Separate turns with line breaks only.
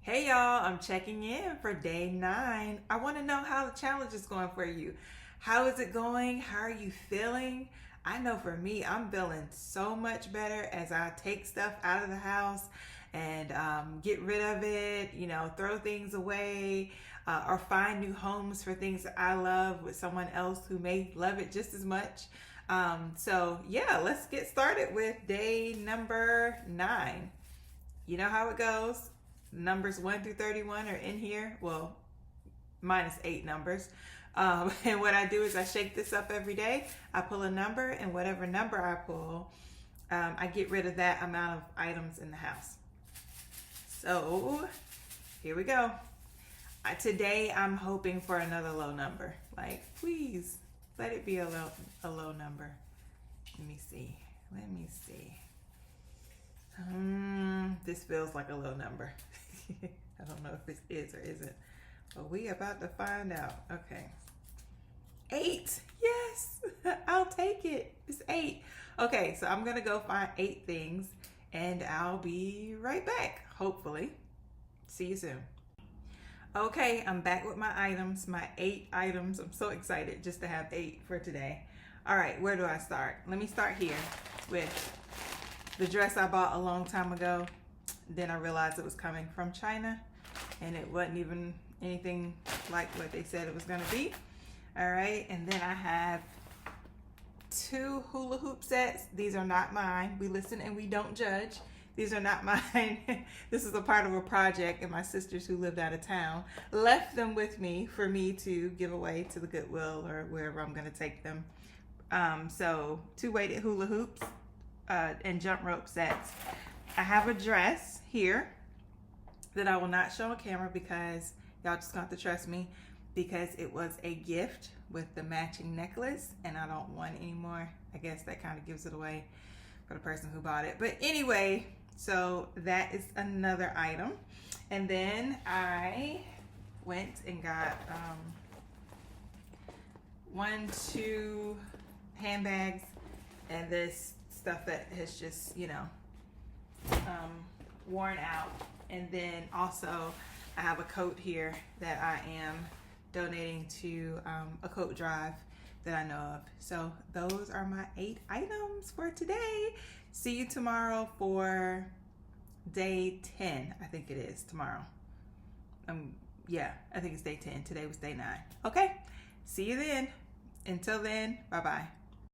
Hey y'all, I'm checking in for day 9. I want to know how the challenge is going for you. How is it going? How are you feeling? I know for me, I'm feeling so much better as I take stuff out of the house and get rid of it, throw things away, or find new homes for things that I love with someone else who may love it just as much. So let's get started with day number 9. You know how it goes. Numbers 1 through 31 are in here. Well, minus 8 numbers. And what I do is I shake this up every day. I pull a number, and whatever number I pull, I get rid of that amount of items in the house. So here we go. Today I'm hoping for another low number. Like, please let it be a low number. Let me see. This feels like a low number. I don't know if this is or isn't, but we about to find out. Okay. 8. Yes, I'll take it. It's 8. Okay, so I'm gonna go find 8 things and I'll be right back, hopefully. See you soon. Okay, I'm back with my items, my 8 items. I'm so excited just to have 8 for today. All right, where do I start? Let me start here with the dress I bought a long time ago. Then I realized it was coming from China and it wasn't even anything like what they said it was gonna be. All right, and then I have 2 hula hoop sets. These are not mine. We listen and we don't judge. These are not mine. This is a part of a project, and my sisters who lived out of town left them with me for me to give away to the Goodwill or wherever I'm gonna take them. So 2 weighted hula hoops and jump rope sets. I have a dress here that I will not show on camera because y'all just got to trust me, because it was a gift with the matching necklace and I don't want it anymore. I guess that kind of gives it away for the person who bought it. But anyway, so that is another item. And then I went and got 2 handbags and this stuff that has just, worn out. And then also I have a coat here that I am donating to a coat drive that I know of. So those are my 8 items for today. See you tomorrow for day 10. I think it is tomorrow. Yeah, I think it's day 10. Today was day 9. Okay, see you then. Until then, bye-bye.